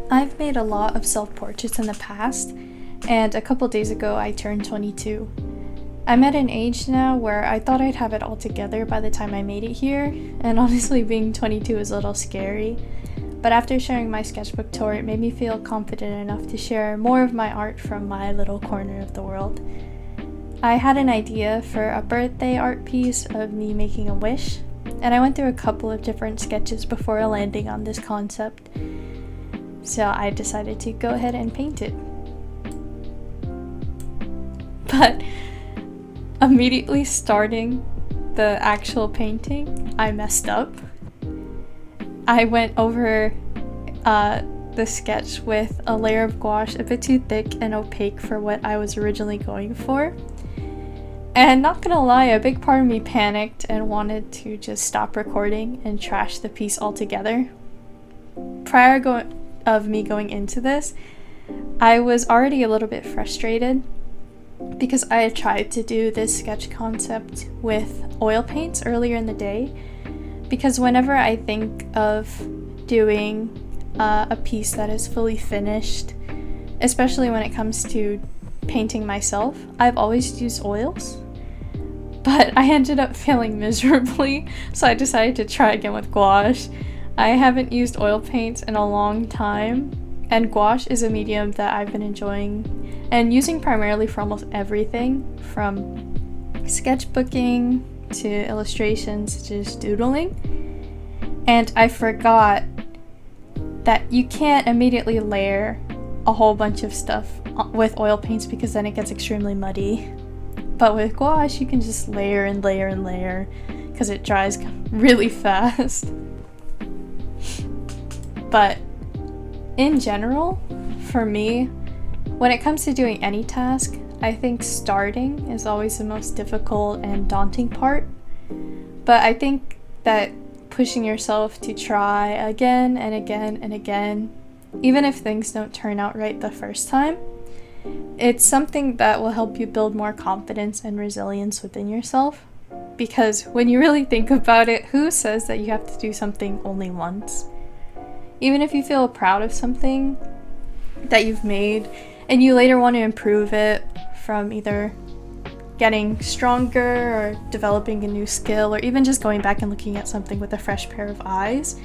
I've made a lot of self-portraits in the past, and a couple days ago I turned 22. I'm at an age now where I thought I'd have it all together by the time I made it here, and honestly being 22 is a little scary. But after sharing my sketchbook tour, it made me feel confident enough to share more of my art from my little corner of the world. I had an idea for a birthday art piece of me making a wish, and I went through a couple of different sketches before landing on this concept. So I decided to go ahead and paint it. But immediately starting the actual painting, I messed up. I went over the sketch with a layer of gouache a bit too thick and opaque for what I was originally going for. And not gonna lie, a big part of me panicked and wanted to just stop recording and trash the piece altogether. Prior of me going into this, I was already a little bit frustrated because I had tried to do this sketch concept with oil paints earlier in the day, because whenever I think of doing a piece that is fully finished, especially when it comes to painting myself, I've always used oils, but I ended up failing miserably, so I decided to try again with gouache. I haven't used oil paints in a long time, and gouache is a medium that I've been enjoying and using primarily for almost everything, from sketchbooking to illustrations to just doodling. And I forgot that you can't immediately layer a whole bunch of stuff with oil paints because then it gets extremely muddy. But with gouache, you can just layer and layer and layer because it dries really fast. But in general, for me, when it comes to doing any task, I think starting is always the most difficult and daunting part. But I think that pushing yourself to try again and again and again, even if things don't turn out right the first time, it's something that will help you build more confidence and resilience within yourself. Because when you really think about it, who says that you have to do something only once? Even if you feel proud of something that you've made and you later want to improve it from either getting stronger or developing a new skill or even just going back and looking at something with a fresh pair of eyes,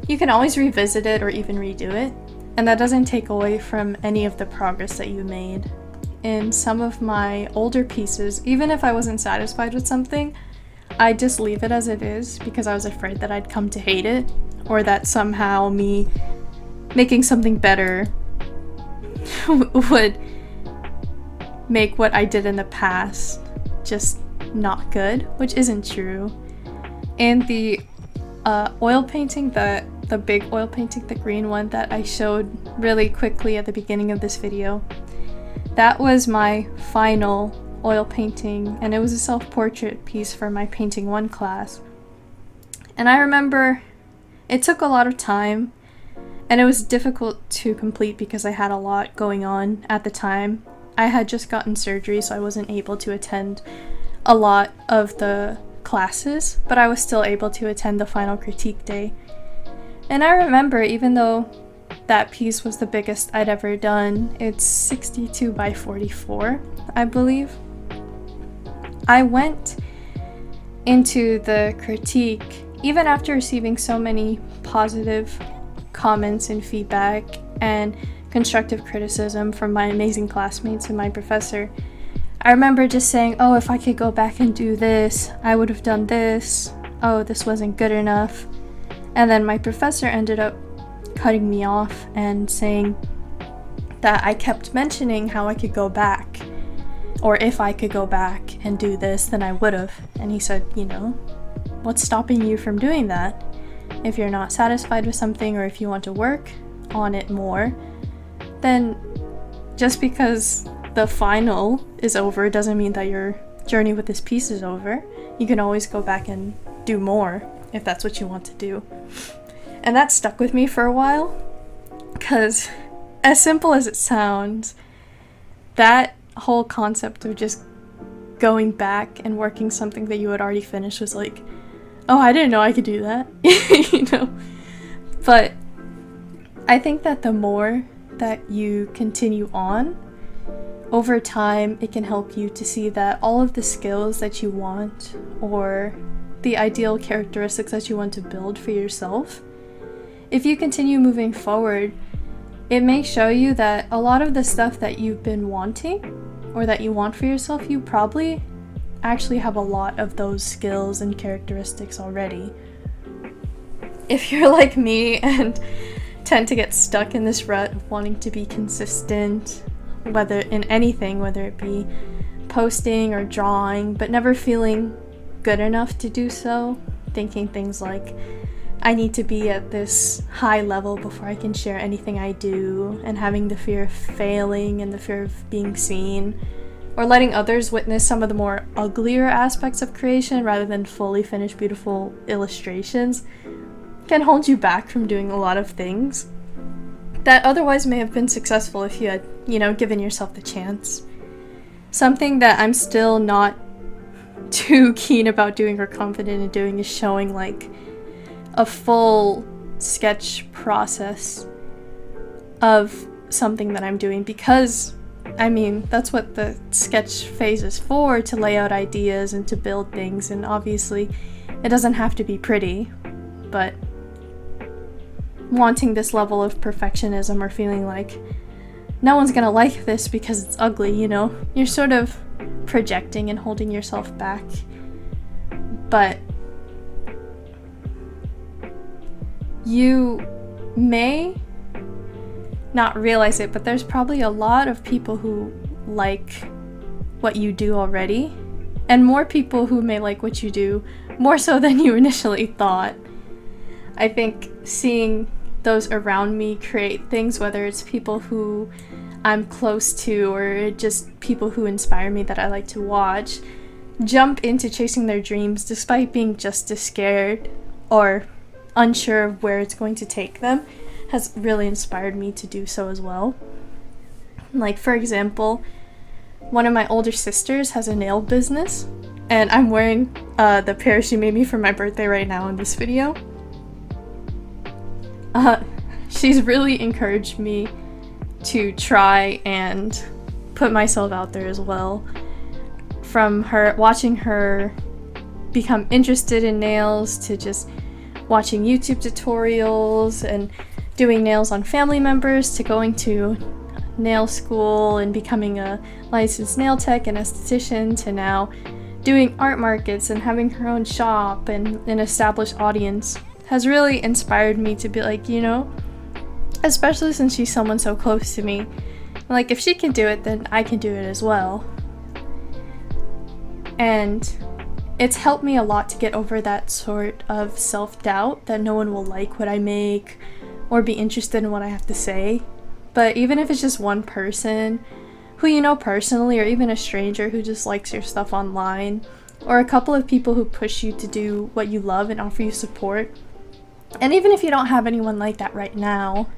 you can always revisit it or even redo it. And that doesn't take away from any of the progress that you made. In some of my older pieces, even if I wasn't satisfied with something, I'd just leave it as it is because I was afraid that I'd come to hate it, or that somehow me making something better would make what I did in the past just not good, which isn't true. And the oil painting, the big oil painting, the green one that I showed really quickly at the beginning of this video, that was my final oil painting, and it was a self-portrait piece for my Painting 1 class. And I remember it took a lot of time, and it was difficult to complete because I had a lot going on at the time. I had just gotten surgery, so I wasn't able to attend a lot of the classes, but I was still able to attend the final critique day. And I remember, even though that piece was the biggest I'd ever done, it's 62 by 44, I believe, I went into the critique, even after receiving so many positive comments and feedback and constructive criticism from my amazing classmates and my professor, I remember just saying, oh, if I could go back and do this, I would have done this. Oh, this wasn't good enough. And then my professor ended up cutting me off and saying that I kept mentioning how I could go back, or if I could go back and do this, then I would have. And he said, what's stopping you from doing that? If you're not satisfied with something, or if you want to work on it more, then just because the final is over doesn't mean that your journey with this piece is over. You can always go back and do more if that's what you want to do. And that stuck with me for a while, because as simple as it sounds, that whole concept of just going back and working something that you had already finished was like, oh, I didn't know I could do that. But I think that the more that you continue on, over time, it can help you to see that all of the skills that you want or the ideal characteristics that you want to build for yourself, if you continue moving forward, it may show you that a lot of the stuff that you've been wanting or that you want for yourself, you probably actually have a lot of those skills and characteristics already. If you're like me and tend to get stuck in this rut of wanting to be consistent, whether in anything, whether it be posting or drawing, but never feeling good enough to do so, thinking things like, I need to be at this high level before I can share anything I do, and having the fear of failing and the fear of being seen, or letting others witness some of the more uglier aspects of creation rather than fully finished beautiful illustrations, can hold you back from doing a lot of things that otherwise may have been successful if you had, given yourself the chance. Something that I'm still not too keen about doing or confident in doing is showing like a full sketch process of something that I'm doing, because that's what the sketch phase is for, to lay out ideas and to build things, and obviously it doesn't have to be pretty, but wanting this level of perfectionism or feeling like no one's gonna like this because it's ugly, you're sort of projecting and holding yourself back. But you may not realize it, but there's probably a lot of people who like what you do already, and more people who may like what you do more so than you initially thought. I think seeing those around me create things, whether it's people who I'm close to or just people who inspire me that I like to watch, jump into chasing their dreams despite being just as scared or unsure of where it's going to take them, has really inspired me to do so as well. Like, for example, one of my older sisters has a nail business, and I'm wearing the pair she made me for my birthday right now in this video. She's really encouraged me to try and put myself out there as well. From her watching her become interested in nails, to just watching YouTube tutorials and doing nails on family members, to going to nail school and becoming a licensed nail tech and esthetician, to now doing art markets and having her own shop and an established audience, has really inspired me to be like, especially since she's someone so close to me, like, if she can do it, then I can do it as well. And it's helped me a lot to get over that sort of self-doubt that no one will like what I make or be interested in what I have to say. But even if it's just one person who you know personally, or even a stranger who just likes your stuff online, or a couple of people who push you to do what you love and offer you support, and even if you don't have anyone like that right now,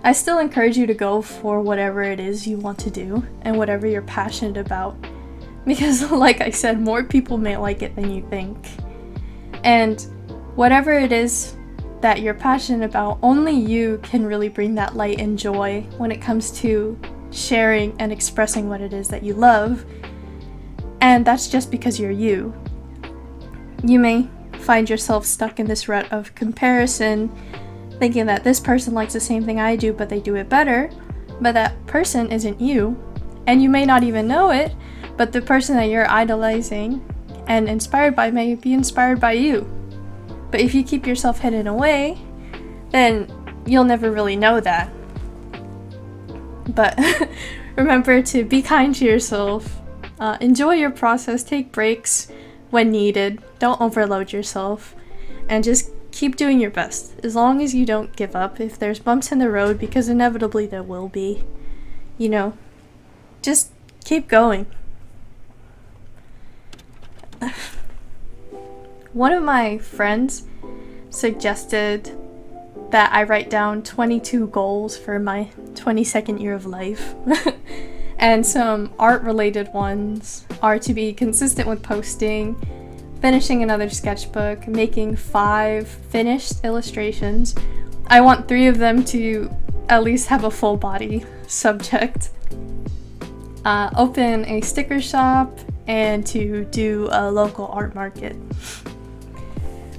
I still encourage you to go for whatever it is you want to do and whatever you're passionate about. Because like I said, more people may like it than you think. And whatever it is that you're passionate about, only you can really bring that light and joy when it comes to sharing and expressing what it is that you love. And that's just because you're you. You may find yourself stuck in this rut of comparison, thinking that this person likes the same thing I do, but they do it better, but that person isn't you, and you may not even know it, but the person that you're idolizing and inspired by may be inspired by you. But if you keep yourself hidden away, then you'll never really know that. But remember to be kind to yourself, enjoy your process, take breaks when needed, don't overload yourself, and just keep doing your best. As long as you don't give up, if there's bumps in the road, because inevitably there will be, just keep going. One of my friends suggested that I write down 22 goals for my 22nd year of life. And some art-related ones are to be consistent with posting, finishing another sketchbook, making 5 finished illustrations, I want 3 of them to at least have a full body subject. Open a sticker shop, and to do a local art market.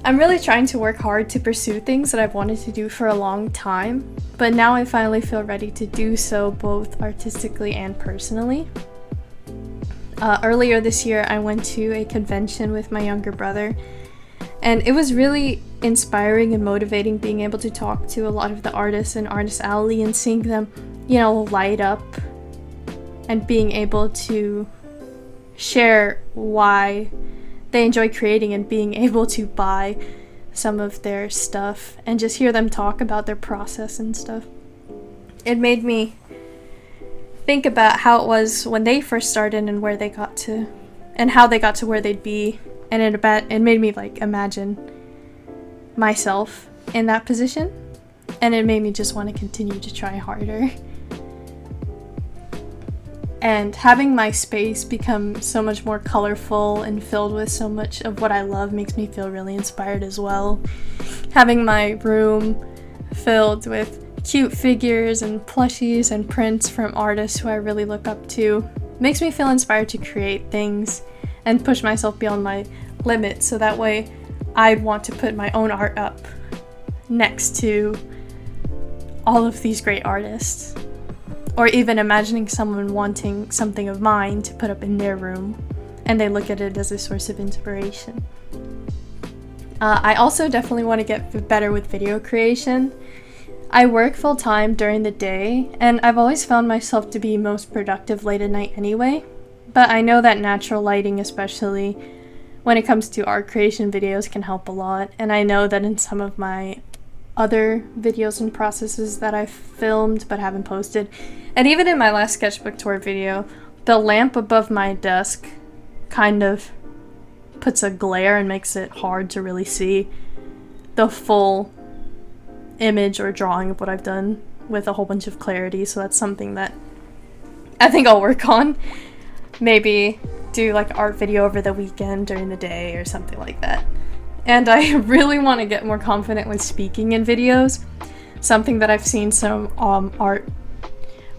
I'm really trying to work hard to pursue things that I've wanted to do for a long time, but now I finally feel ready to do so both artistically and personally. Earlier this year, I went to a convention with my younger brother, and it was really inspiring and motivating being able to talk to a lot of the artists in Artist Alley and seeing them, light up, and being able to share why they enjoy creating and being able to buy some of their stuff and just hear them talk about their process and stuff. It made me think about how it was when they first started and where they got to, and how they got to where they'd be, and it made me imagine myself in that position, and it made me just want to continue to try harder. And having my space become so much more colorful and filled with so much of what I love makes me feel really inspired as well. Having my room filled with cute figures and plushies and prints from artists who I really look up to makes me feel inspired to create things and push myself beyond my limits, so that way I'd want to put my own art up next to all of these great artists. Or even imagining someone wanting something of mine to put up in their room, and they look at it as a source of inspiration. I also definitely want to get better with video creation. I work full-time during the day, and I've always found myself to be most productive late at night anyway, but I know that natural lighting, especially when it comes to art creation videos, can help a lot, and I know that in some of my other videos and processes that I've filmed but haven't posted, and even in my last sketchbook tour video, the lamp above my desk kind of puts a glare and makes it hard to really see the full image or drawing of what I've done with a whole bunch of clarity, so that's something that I think I'll work on. Maybe do an art video over the weekend during the day or something like that. And I really want to get more confident with speaking in videos. Something that I've seen some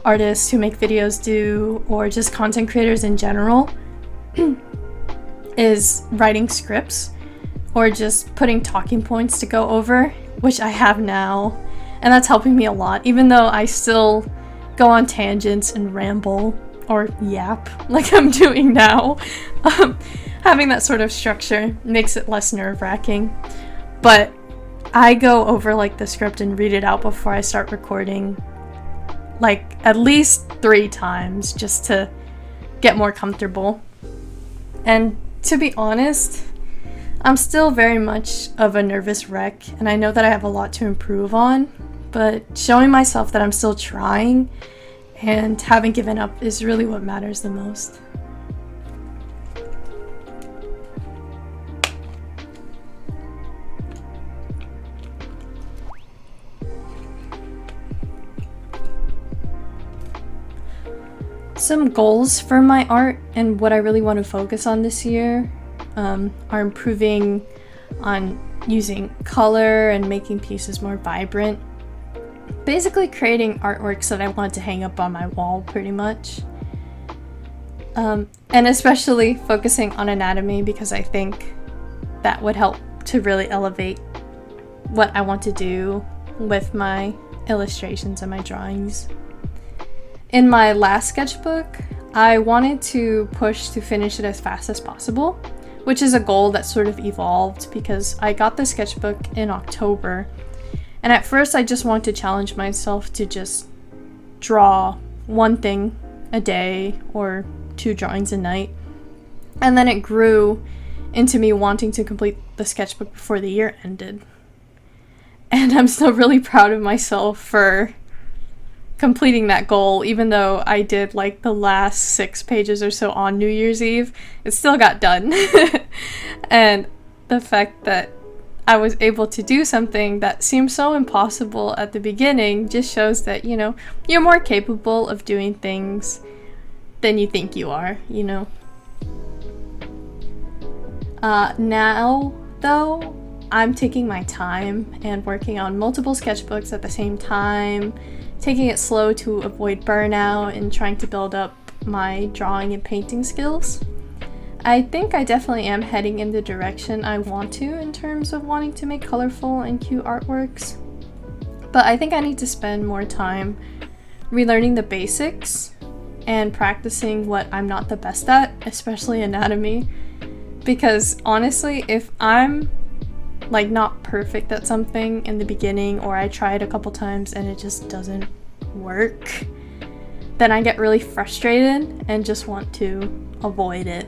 artists who make videos do, or just content creators in general, is writing scripts or just putting talking points to go over, which I have now, and that's helping me a lot, even though I still go on tangents and ramble or yap like I'm doing now. Having that sort of structure makes it less nerve-wracking, but I go over the script and read it out before I start recording at least 3 times just to get more comfortable. And to be honest, I'm still very much of a nervous wreck, and I know that I have a lot to improve on, but showing myself that I'm still trying and haven't given up is really what matters the most. Some goals for my art and what I really want to focus on this year are improving on using color and making pieces more vibrant. Basically creating artworks that I want to hang up on my wall, pretty much. And especially focusing on anatomy, because I think that would help to really elevate what I want to do with my illustrations and my drawings. In my last sketchbook, I wanted to push to finish it as fast as possible, which is a goal that sort of evolved because I got the sketchbook in October, and at first I just wanted to challenge myself to just draw one thing a day or 2 drawings a night, and then it grew into me wanting to complete the sketchbook before the year ended. And I'm still really proud of myself for completing that goal, even though I did the last 6 pages or so on New Year's Eve. It still got done. And the fact that I was able to do something that seemed so impossible at the beginning just shows that, you're more capable of doing things than you think you are, Now, though, I'm taking my time and working on multiple sketchbooks at the same time, taking it slow to avoid burnout and trying to build up my drawing and painting skills. I think I definitely am heading in the direction I want to in terms of wanting to make colorful and cute artworks. But I think I need to spend more time relearning the basics and practicing what I'm not the best at, especially anatomy. Because honestly, if I'm like not perfect at something in the beginning, or I try it a couple times and it just doesn't work, then I get really frustrated and just want to avoid it.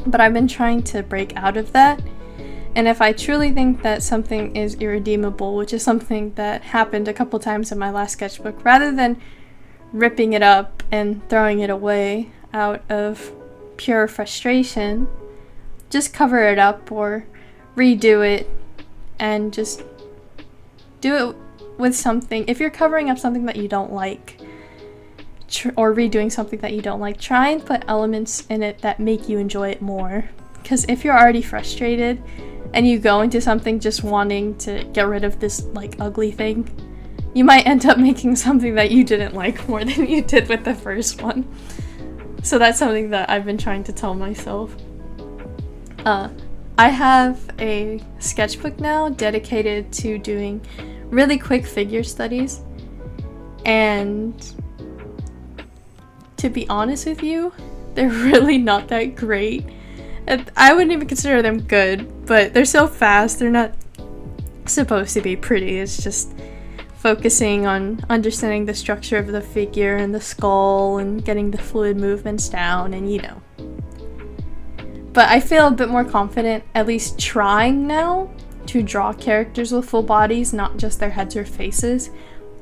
But I've been trying to break out of that, and if I truly think that something is irredeemable, which is something that happened a couple times in my last sketchbook, rather than ripping it up and throwing it away out of pure frustration, just cover it up or redo it and just do it with something. If you're covering up something that you don't like, or redoing something that you don't like, try and put elements in it that make you enjoy it more. Because if you're already frustrated and you go into something just wanting to get rid of this like ugly thing, you might end up making something that you didn't like more than you did with the first one. So that's something that I've been trying to tell myself. I have a sketchbook now dedicated to doing really quick figure studies, and to be honest with you, they're really not that great. I wouldn't even consider them good, but they're so fast, they're not supposed to be pretty. It's just focusing on understanding the structure of the figure and the skull and getting the fluid movements down, and you know. But I feel a bit more confident, at least trying now, to draw characters with full bodies, not just their heads or faces,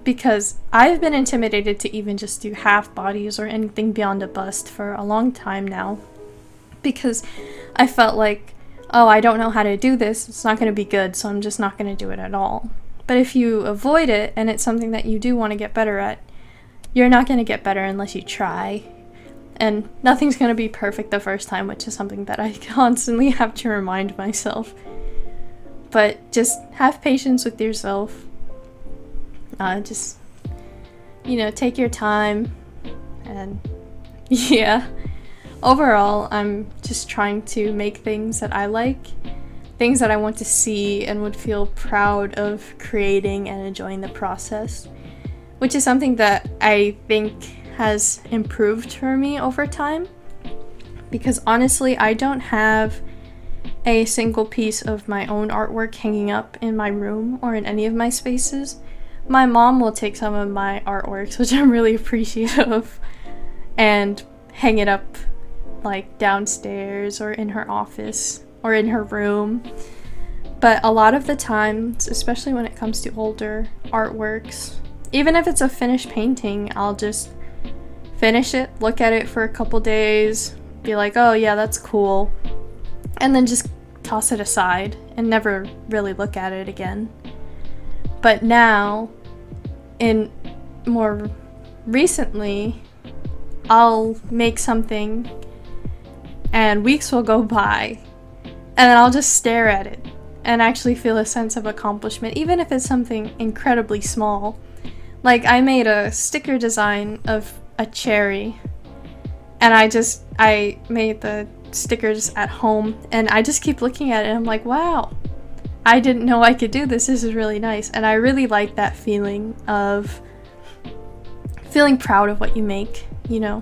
because I've been intimidated to even just do half bodies or anything beyond a bust for a long time now, because I felt like, oh, I don't know how to do this, it's not going to be good, so I'm just not going to do it at all. But if you avoid it and it's something that you do want to get better at, you're not going to get better unless you try. And nothing's going to be perfect the first time, which is something that I constantly have to remind myself. But just have patience with yourself. Just, you know, take your time. And yeah, overall, I'm just trying to make things that I like, things that I want to see and would feel proud of creating and enjoying the process, which is something that I think has improved for me over time, because honestly, I don't have a single piece of my own artwork hanging up in my room or in any of my spaces. My mom will take some of my artworks, which I'm really appreciative of, and hang it up like downstairs or in her office or in her room. But a lot of the times, especially when it comes to older artworks, even if it's a finished painting, I'll just finish it, look at it for a couple days, be like, oh yeah, that's cool, and then just toss it aside and never really look at it again. But now, in more recently, I'll make something and weeks will go by and then I'll just stare at it and actually feel a sense of accomplishment, even if it's something incredibly small. Like, I made a sticker design of a cherry, and I made the stickers at home, and I just keep looking at it and I'm like, wow, I didn't know I could do this. This is really nice. And I really like that feeling of feeling proud of what you make, you know,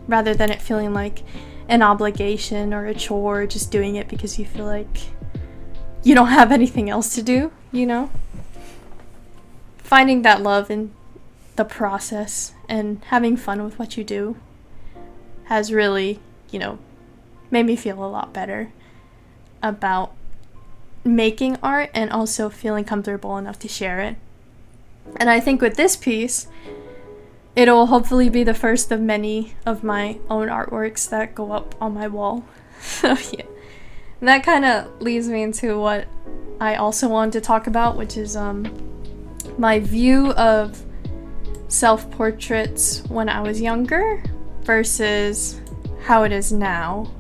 rather than it feeling like an obligation or a chore, just doing it because you feel like you don't have anything else to do, you know. Finding that love in the process and having fun with what you do has really, you know, made me feel a lot better about making art and also feeling comfortable enough to share it. And I think with this piece, it'll hopefully be the first of many of my own artworks that go up on my wall. So yeah, and that kind of leads me into what I also wanted to talk about, which is my view of self-portraits when I was younger versus how it is now.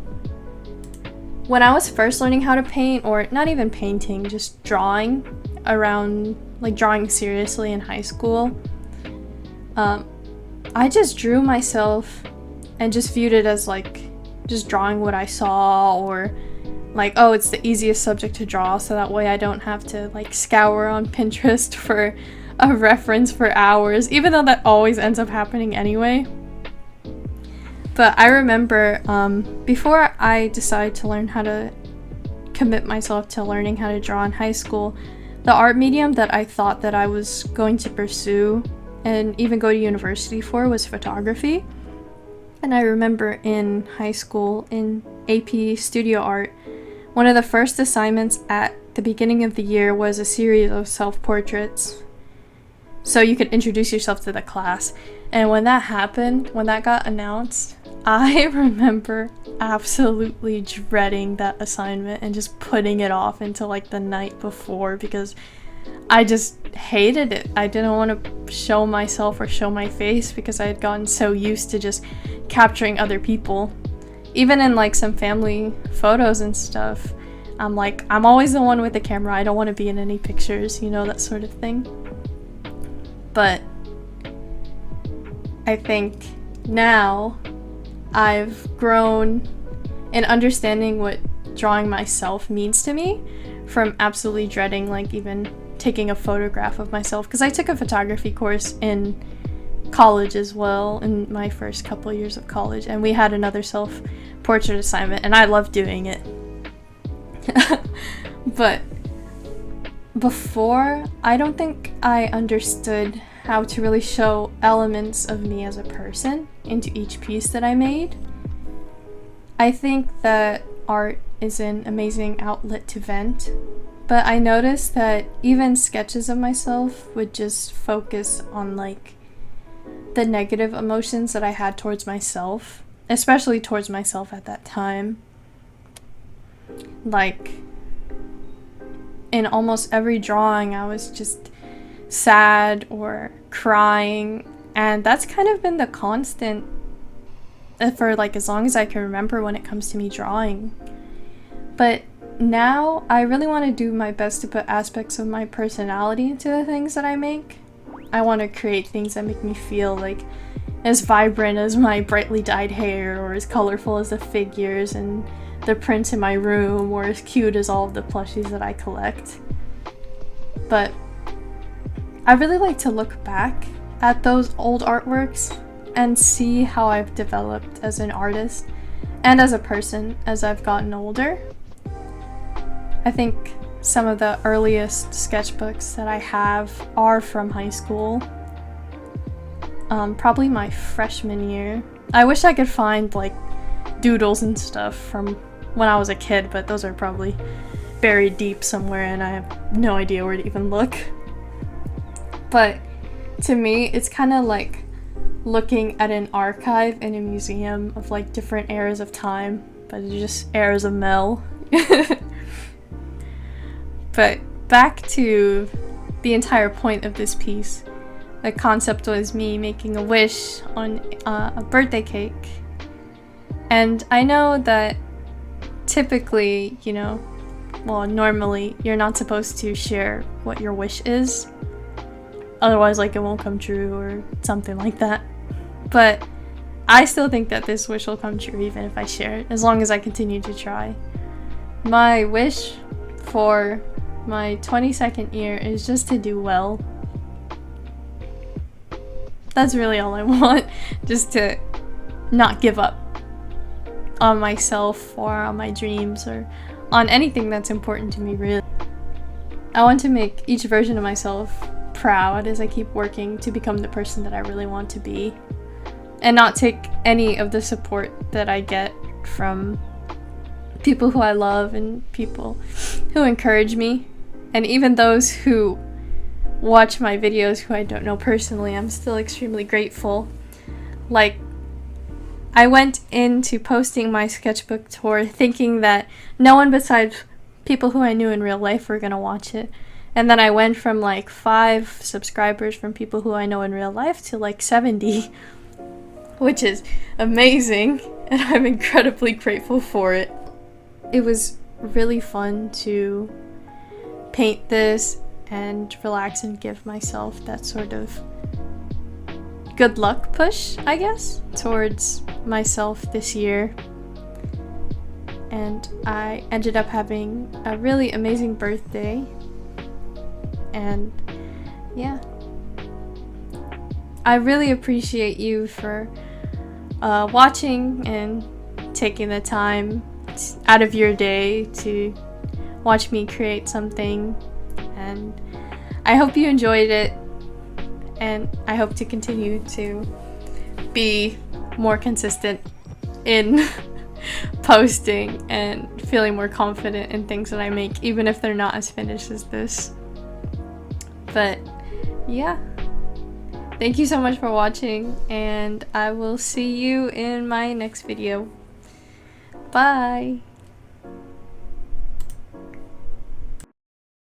when I was first learning how to paint, or not even painting, just drawing drawing seriously in high school, I just drew myself and just viewed it as like just drawing what I saw, or like, oh, it's the easiest subject to draw, so that way I don't have to like scour on Pinterest for a reference for hours, even though that always ends up happening anyway. But I remember before I decided to learn how to commit myself to learning how to draw in high school, the art medium that I thought that I was going to pursue and even go to university for was photography. And I remember in high school, in AP Studio Art, one of the first assignments at the beginning of the year was a series of self-portraits, so you could introduce yourself to the class. And when that happened, when that got announced, I remember absolutely dreading that assignment and just putting it off until like the night before, because I just hated it. I didn't want to show myself or show my face because I had gotten so used to just capturing other people. Even in like some family photos and stuff, I'm like, I'm always the one with the camera. I don't want to be in any pictures, you know, that sort of thing. But I think now I've grown in understanding what drawing myself means to me, from absolutely dreading like even taking a photograph of myself, because I took a photography course in college as well, in my first couple years of college, and we had another self-portrait assignment, and I loved doing it. But before, I don't think I understood how to really show elements of me as a person into each piece that I made. I think that art is an amazing outlet to vent, but I noticed that even sketches of myself would just focus on like the negative emotions that I had towards myself, especially towards myself at that time. Like, in almost every drawing, I was just sad or crying, and that's kind of been the constant for like as long as I can remember when it comes to me drawing. But now I really want to do my best to put aspects of my personality into the things that I make. I want to create things that make me feel like as vibrant as my brightly dyed hair, or as colorful as the figures and the prints in my room, or as cute as all of the plushies that I collect. But I really like to look back at those old artworks and see how I've developed as an artist and as a person as I've gotten older. I think some of the earliest sketchbooks that I have are from high school. Probably my freshman year. I wish I could find like doodles and stuff from when I was a kid, but those are probably buried deep somewhere and I have no idea where to even look. But to me, it's kind of like looking at an archive in a museum of like different eras of time, but it's just eras of Mel. But back to the entire point of this piece. The concept was me making a wish on a birthday cake. And I know that typically, you know, well, normally you're not supposed to share what your wish is. Otherwise, like, it won't come true or something like that. But I still think that this wish will come true even if I share it, as long as I continue to try. My wish for my 22nd year is just to do well. That's really all I want. Just to not give up on myself or on my dreams or on anything that's important to me, really. I want to make each version of myself proud as I keep working to become the person that I really want to be, and not take any of the support that I get from people who I love and people who encourage me, and even those who watch my videos who I don't know personally. I'm still extremely grateful. Like, I went into posting my sketchbook tour thinking that no one besides people who I knew in real life were gonna watch it. And then I went from like 5 subscribers from people who I know in real life to like 70, which is amazing, and I'm incredibly grateful for it. it was really fun to paint this and relax and give myself that sort of good luck push, I guess, towards myself this year. And I ended up having a really amazing birthday. And yeah, I really appreciate you for watching and taking the time out of your day to watch me create something. And I hope you enjoyed it, and I hope to continue to be more consistent in posting and feeling more confident in things that I make, even if they're not as finished as this. But yeah, thank you so much for watching, and I will see you in my next video. Bye!